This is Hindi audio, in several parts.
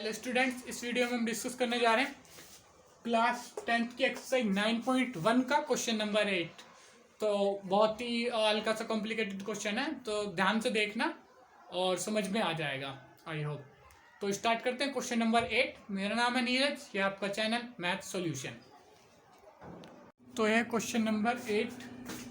हेलो स्टूडेंट्स, इस वीडियो में हम डिस्कस करने जा रहे हैं क्लास 10th की एक्सरसाइज 9.1 का क्वेश्चन नंबर 8। तो बहुत ही हल्का सा कॉम्प्लिकेटेड क्वेश्चन है, तो ध्यान से देखना और समझ में आ जाएगा आई होप। तो स्टार्ट करते हैं क्वेश्चन नंबर 8। मेरा नाम है नीरज, ये आपका चैनल मैथ सॉल्यूशन। तो यह क्वेश्चन नंबर 8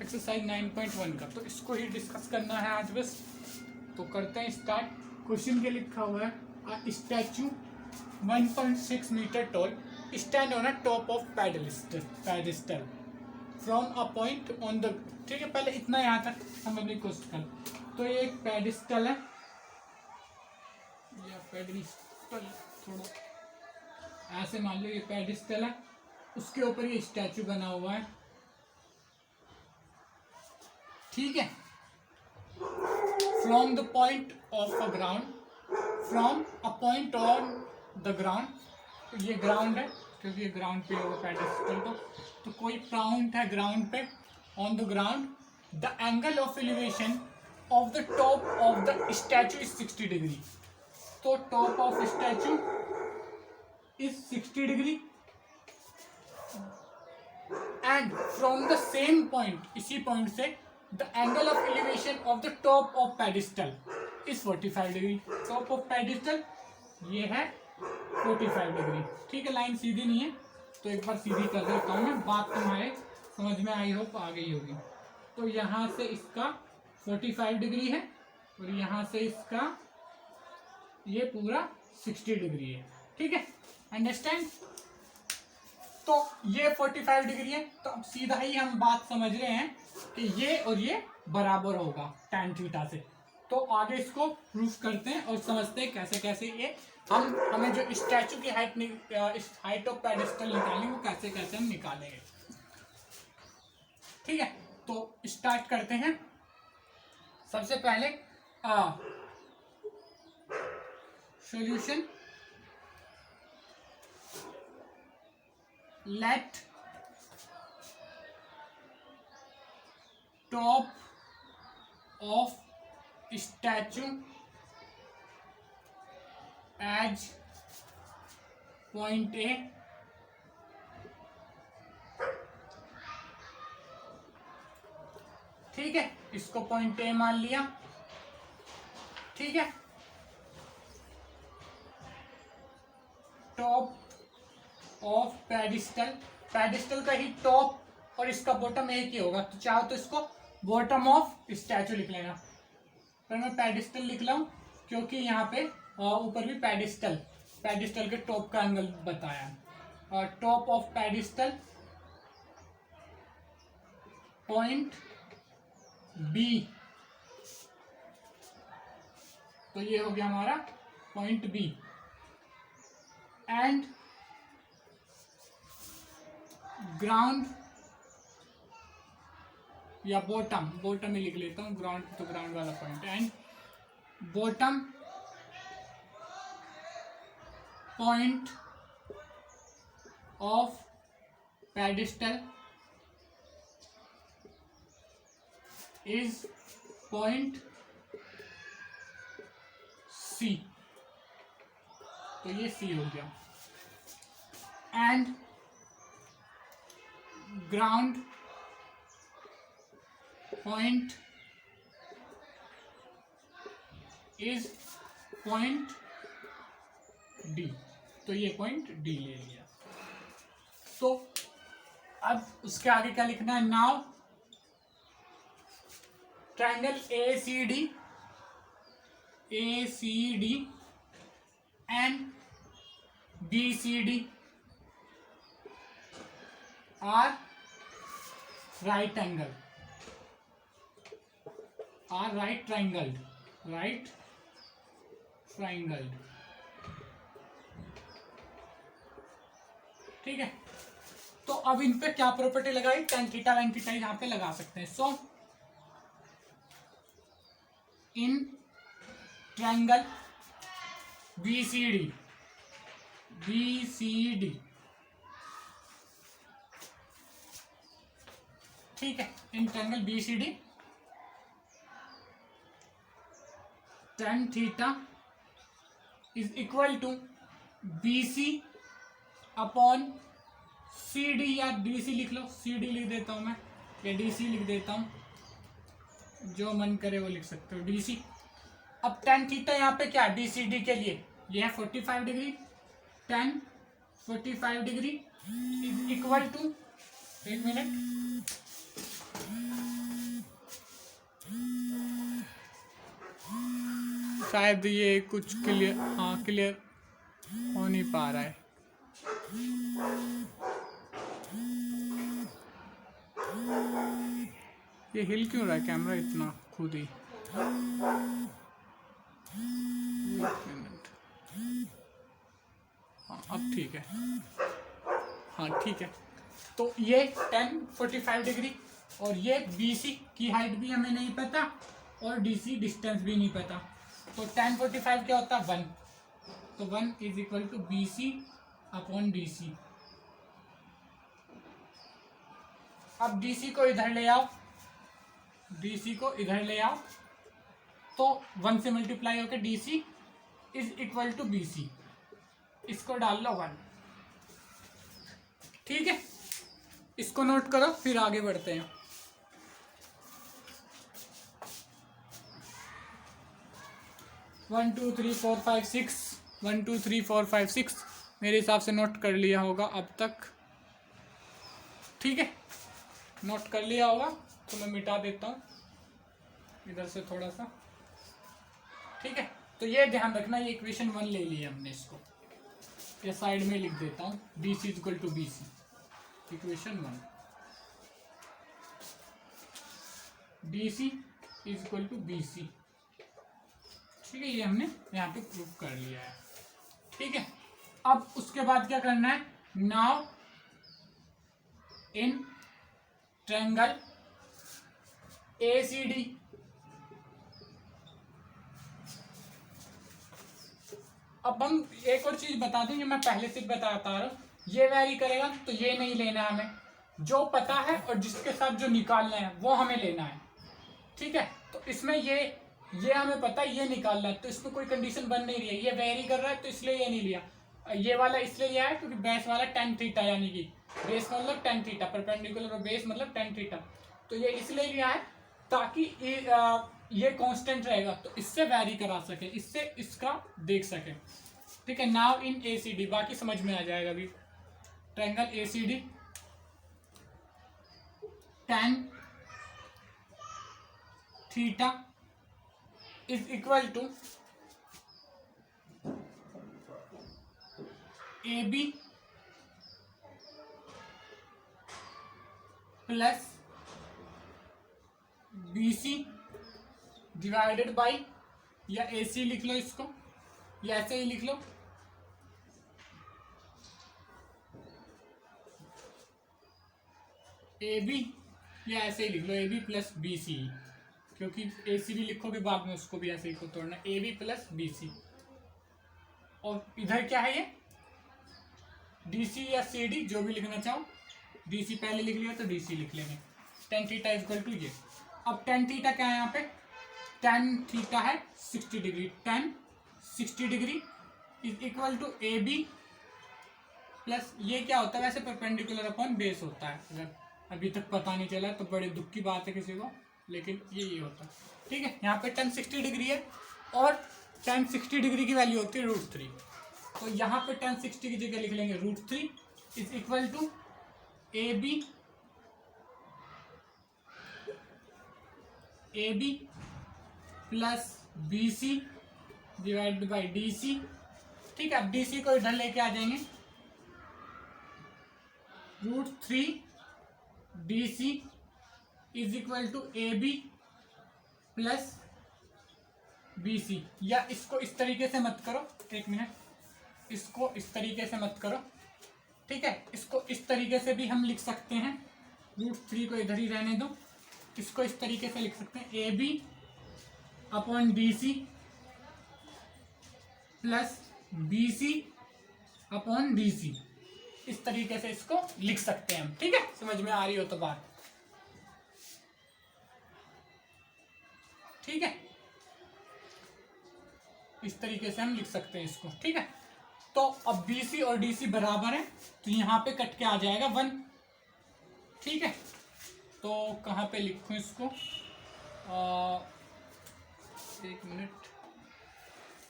एक्सरसाइज 9.1 का, तो इसको ही डिस्कस करना है आज बस। तो करते हैं स्टार्ट। क्वेश्चन के लिखा हुआ है statue 1.6 metre tall stand on a top of pedestal from a point on the. ठीक है, पहले इतना यहाँ तक समझने की कोशिश कर। तो ये एक पेडिस्टल है या पेडिस्टल, थोड़ा ऐसे मान लो, ये पेडिस्टल है, उसके ऊपर ये स्टैचू बना हुआ है। ठीक है, from the point of a ground, from a point on the ground, ये ग्राउंड है क्योंकि ये ग्राउंड पे होगा पेडिस्टल। तो कोई पॉइंट है ग्राउंड पे, on the ground, the angle of elevation of the top of the statue is 60 degree. तो top of statue is 60 degree and from the same point, इसी पॉइंट से, the angle of elevation of the top of pedestal is 45 degree. Top of pedestal ये है 45 डिग्री। ठीक है, लाइन सीधी नहीं है तो एक बार सीधी कर देता हूँ मैं, बात तुम्हारे समझ में आई हो, आ गई होगी। तो यहाँ से इसका 45 डिग्री है और यहाँ से इसका ये पूरा 60 डिग्री है। ठीक है, अंडरस्टैंड। तो ये 45 डिग्री है, तो अब सीधा ही हम बात समझ रहे हैं कि ये और ये बराबर होगा tan थीटा से। तो आगे इसको प्रूफ करते हैं और समझते हैं कैसे कैसे ये हमें जो स्टैचू की हाइट ऑफ पेडिस्टल निकालनी, वो कैसे कैसे हम निकालेंगे। ठीक है, तो स्टार्ट करते हैं। सबसे पहले solution, let top of statue as point A ठीक है, इसको पॉइंट ए मान लिया। ठीक है, टॉप ऑफ पेडिस्टल, पेडिस्टल का ही टॉप और इसका बॉटम एक ही होगा, तो चाहो तो इसको बॉटम ऑफ स्टैचू लिख लेना। पर मैं पेडिस्टल लिख रहा हूं क्योंकि यहाँ पे ऊपर भी पेडिस्टल के टॉप का एंगल बताया। और top of pedestal point B, तो ये हो गया हमारा पॉइंट बी। एंड ग्राउंड या बॉटम ही लिख लेता हूँ, ग्राउंड तो ग्राउंड वाला point. And bottom point of pedestal is point C, तो ये सी हो गया। And ground point is point D, तो ये पॉइंट डी ले लिया। तो अब उसके आगे क्या लिखना है, now triangle A C D and B C D are right triangled. ठीक है, तो अब इन पे क्या प्रॉपर्टी लगाई, tan थीटा लाइन थीटा यहाँ पे लगा सकते हैं। So in triangle B C D, ठीक है, in triangle B C D tan theta is equal to BC upon CD या DC लिख लो, CD लिख देता हूँ मैं या DC लिख देता हूँ, जो मन करे वो लिख सकते हो, DC। अब tan थीटा यहाँ पे क्या DCD के लिए ये है 45 degree, tan 45 degree is equal to, एक मिनट, शायद ये कुछ क्लियर, हाँ क्लियर हो नहीं पा रहा है। ये हिल क्यों रहा है कैमरा इतना खुद ही, एक मिनट, हाँ अब ठीक है, हाँ ठीक है। तो ये tan 45 डिग्री और ये BC की हाइट भी हमें नहीं पता और DC डिस्टेंस भी नहीं पता, तो tan 45 क्या होता है 1, तो 1 is equal to BC upon DC। अब DC को इधर ले आओ, DC को इधर ले आओ, तो 1 से मल्टीप्लाई होकर DC is equal to BC, इसको डाल लो 1, ठीक है। इसको नोट करो फिर आगे बढ़ते हैं। One two three four five six, 1 2 3 4 5 6 मेरे हिसाब से नोट कर लिया होगा अब तक, ठीक है। नोट कर लिया होगा तो मैं मिटा देता हूँ इधर से थोड़ा सा, ठीक है। तो ये ध्यान रखना, ये इक्वेशन 1 ले लिया हमने, इसको ये साइड में लिख देता हूँ, DC equal to BC, equation 1, DC is equal to BC, ठीक है। ये हमने यहाँ पे प्रूफ कर लिया है, ठीक है। अब उसके बाद क्या करना है, नाउ इन ट्रायंगल ACD अब हम एक और चीज बता दूं, ये मैं पहले से बताता रहा हूँ, ये वैरी करेगा तो ये नहीं लेना हमें, जो पता है और जिसके साथ जो निकालना है वो हमें लेना है, ठीक है। तो इसमें ये हमें पता है ये निकालना है, तो इसमें कोई कंडीशन बन नहीं रही है, ये वेरी कर रहा है तो इसलिए ये नहीं लिया, ये वाला इसलिए लिया है क्योंकि बेस वाला tan थीटा, यानी कि बेस मतलब tan थीटा, परपेंडिकुलर और बेस मतलब tan थीटा, तो ये इसलिए लिया है ताकि ये कांस्टेंट रहेगा तो इससे वैरी करा सके, इससे इसका देख सके, ठीक है। नाउ इन ACD, बाकी समझ में आ जाएगा अभी, triangle ACD tan theta is equal to AB plus BC divided by, या AC लिख लो इसको, या ऐसे ही लिख लो, AB या ऐसे ही लिख लो AB प्लस BC, क्योंकि AC भी लिखोगे बाद में उसको भी ऐसे ही को तोड़ना, AB प्लस BC, और इधर क्या है ये DC या CD जो भी लिखना चाहो, DC पहले लिख लिया तो DC लिख लेंगे, tan theta is equal to ये। अब tan थीटा क्या है यहाँ पे, tan थीटा है 60 degree, tan 60 degree is equal to AB plus, ये क्या होता है वैसे परपेंडिकुलर अपॉन बेस होता है, अगर अभी तक पता नहीं चला तो बड़े दुख की बात है किसी को, लेकिन ये होता है, ठीक है। यहाँ पे tan 60 डिग्री है और tan 60 डिग्री की वैल्यू होती है √3, तो यहाँ पे tan 60 की जगह लिख लेंगे √3 is equal to AB plus BC divided by DC, ठीक है। अब DC को इधर लेके आ जाएंगे, √3 DC is equal to AB plus BC, या इसको इस तरीके से मत करो, एक मिनट, इसको इस तरीके से मत करो, ठीक है। इसको इस तरीके से भी हम लिख सकते हैं, √3 को इधर ही रहने दो, इसको इस तरीके से लिख सकते हैं AB upon DC plus BC upon DC, इस तरीके से इसको लिख सकते हैं हम, ठीक है। समझ में आ रही हो तो बात, ठीक है, इस तरीके से हम लिख सकते हैं इसको, ठीक है। तो अब BC और DC बराबर है, तो यहाँ पे कट के आ जाएगा 1। ठीक है, तो कहाँ पे लिखूँ इसको, एक मिनट,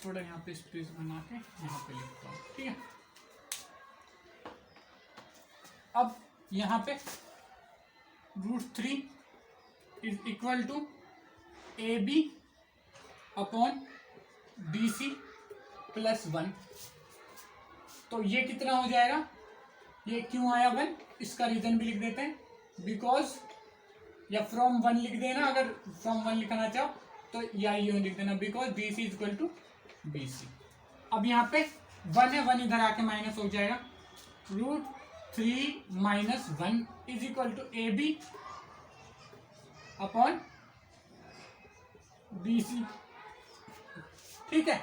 थोड़ा यहाँ पे स्पेस बना के यहाँ पे लिखता हूँ। ठीक है, अब यहाँ पे √3 is equal to AB upon BC plus 1। तो ये कितना हो जाएगा, ये क्यों आया 1, इसका रीजन भी लिख देते हैं, बिकॉज, या फ्रॉम 1 लिख देना, अगर फ्रॉम 1 लिखना चाहो तो या यूं लिख देना, because BC is equal to BC। अब यहाँ पे 1 है, 1 इधर आके माइनस हो जाएगा, √3 minus 1 is equal to AB upon BC। ठीक है,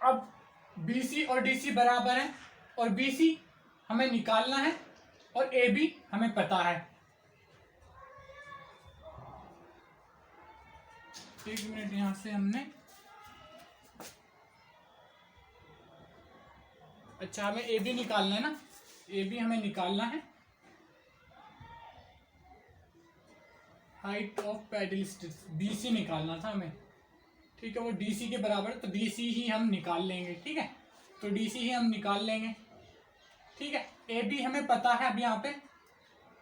अब BC और DC बराबर है, और BC हमें निकालना है और AB हमें पता है। एक मिनट, यहां से हमने, अच्छा हमें AB निकालना है ना, AB हमें निकालना है, हाइट ऑफ पेडल, BC निकालना था हमें। ठीक है, वो DC के बराबर है, तो DC ही हम निकाल लेंगे। ठीक है, तो DC ही हम निकाल लेंगे। ठीक है, AB हमें पता है, अब यहाँ पे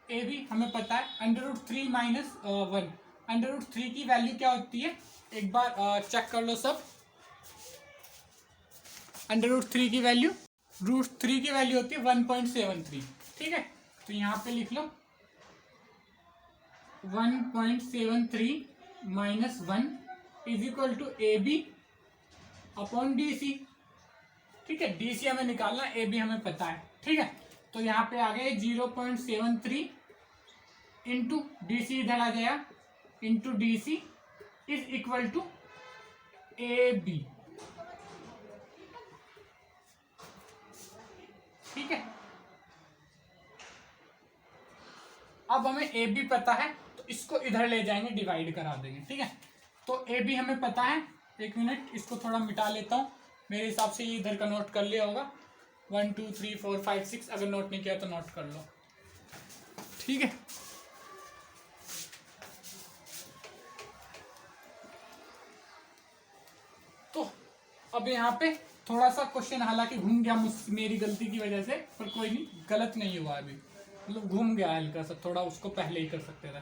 AB हमें पता है, √3 माइनस 1, √3 की वैल्यू क्या होती है, एक बार चेक कर लो सब। √3 की वैल्यू, √3 की वैल्यू होती है 1.73। ठीक है, तो यहाँ पे लिख लो 1.73 minus 1 is equal to AB upon DC। ठीक है, DC हमें निकालना, AB हमें पता है। ठीक है, तो यहाँ पे आ गए 0.73 इंटू DC, इधर आ जाएगा, into DC is equal to AB। ठीक है, अब हमें AB पता है, तो इसको इधर ले जाएंगे, डिवाइड करा देंगे। ठीक है, तो AB हमें पता है, एक मिनट इसको थोड़ा मिटा लेता हूँ, मेरे हिसाब से ये इधर का नोट कर लिया होगा, 1 2 3 4 5 6, अगर नोट नहीं किया तो नोट कर लो। ठीक है, तो अब यहाँ पे थोड़ा सा क्वेश्चन हालांकि घूम गया मेरी गलती की वजह से, पर कोई नहीं, गलत नहीं हुआ अभी, मतलब घूम गया हल्का सा, थोड़ा उसको पहले ही कर सकते थे।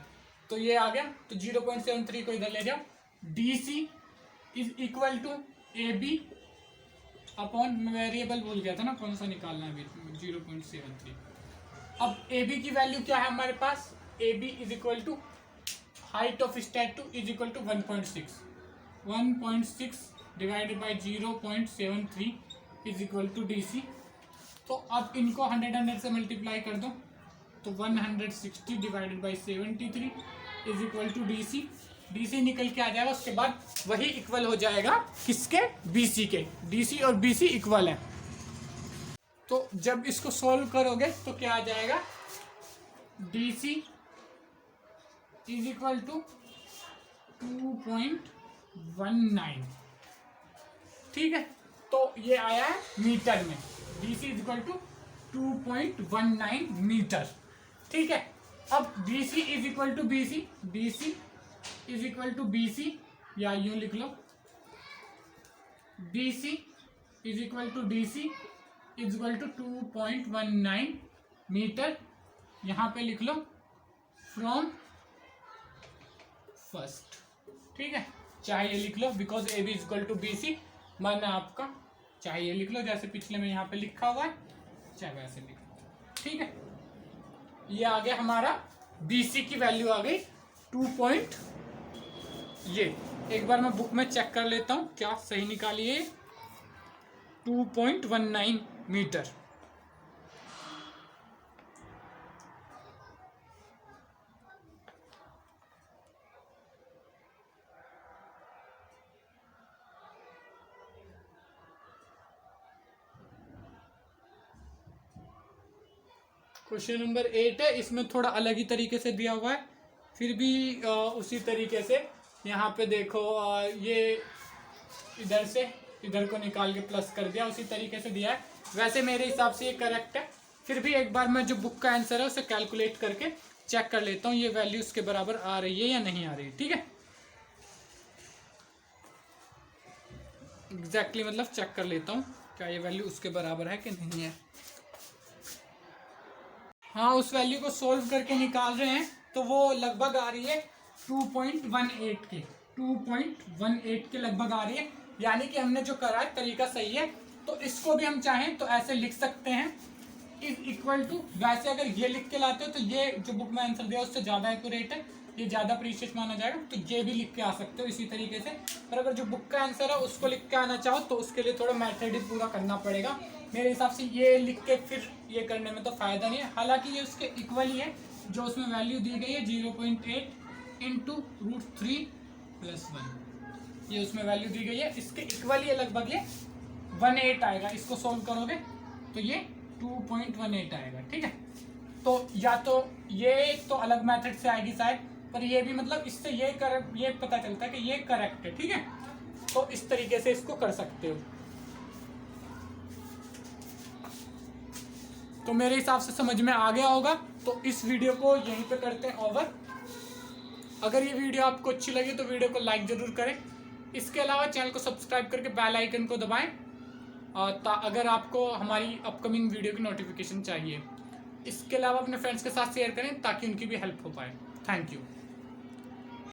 तो ये आ गया, तो 0.73 को इधर ले जाओ, DC is equal to AB upon, variable भूल गया था ना कौन सा निकालना है अभी, 0.73। अब AB की वैल्यू क्या है हमारे पास, AB is equal to height of statue is equal to 1.6 divided by 0.73 is equal to DC। तो अब इनको 100 से मल्टीप्लाई कर दो, तो 160 divided by 73 is equal to DC। DC निकल के आ जाएगा, उसके बाद वही इक्वल हो जाएगा किसके, BC के। DC और BC इक्वल है, तो जब इसको सोल्व करोगे तो क्या आ जाएगा, DC इज इक्वल टू 2.19। ठीक है, तो ये आया है मीटर में, DC is equal to 2.19 metre. ठीक है, अब DC is equal to BC, DC is equal to BC, या यूं लिख लो, BC is equal to DC is equal to 2.19 metre. यहां पे लिख लो फ्रॉम फर्स्ट। ठीक है, चाहे ये लिख लो, because AB is equal to BC, माना आपका, चाहे ये लिख लो जैसे पिछले में यहाँ पे लिखा हुआ है, चाहे वैसे लिख लो। ठीक है, ये आ गया हमारा, BC की वैल्यू आ गई 2. ये एक बार मैं बुक में चेक कर लेता हूँ क्या सही निकाली है, 2.19 मीटर। क्वेश्चन नंबर 8 है, इसमें थोड़ा अलग ही तरीके से दिया हुआ है, फिर भी उसी तरीके से यहाँ पे देखो, ये इधर से इधर को निकाल के प्लस कर दिया, उसी तरीके से दिया है। वैसे मेरे हिसाब से ये करेक्ट है। फिर भी एक बार मैं जो बुक का आंसर है उसे कैलकुलेट करके चेक कर लेता हूँ ये वैल्यू उसके बराबर आ रही है या नहीं आ रही है। ठीक है, एग्जैक्टली मतलब चेक कर लेता हूँ क्या ये वैल्यू उसके बराबर है कि नहीं है। हाँ, उस वैल्यू को सोल्व करके निकाल रहे हैं तो वो लगभग आ रही है 2.18 के 2.18 के लगभग आ रही है। यानी कि हमने जो करा है तरीका सही है। तो इसको भी हम चाहें तो ऐसे लिख सकते हैं, इज इक्वल टू, वैसे अगर ये लिख के लाते हो तो ये जो बुक में आंसर दिया उससे ज़्यादा एक्यूरेट है, ये ज़्यादा प्रीशियस माना जाएगा, तो ये भी लिख के आ सकते हो इसी तरीके से। पर अगर जो बुक का आंसर है उसको लिख के आना चाहो तो उसके लिए थोड़ा मेथड पूरा करना पड़ेगा। मेरे हिसाब से ये लिख के फिर ये करने में तो फ़ायदा नहीं है। हालांकि ये उसके इक्वल ही है, जो उसमें वैल्यू दी गई है 0.8 इंटू √3 + 1, ये उसमें वैल्यू दी गई है, इसके इक्वल ही लगभग ये 18 आएगा। इसको सोल्व करोगे तो ये 2.18 आएगा। ठीक है, तो या तो ये तो अलग मेथड से आएगी शायद, पर ये भी मतलब इससे ये पता चलता है कि ये करेक्ट है। ठीक है, तो इस तरीके से इसको कर सकते हो। तो मेरे हिसाब से समझ में आ गया होगा। तो इस वीडियो को यहीं पे करते हैं ओवर। अगर ये वीडियो आपको अच्छी लगी तो वीडियो को लाइक जरूर करें। इसके अलावा चैनल को सब्सक्राइब करके बेल आइकन को दबाएं अगर आपको हमारी अपकमिंग वीडियो की नोटिफिकेशन चाहिए। इसके अलावा अपने फ्रेंड्स के साथ शेयर करें ताकि उनकी भी हेल्प हो पाए। Thank you.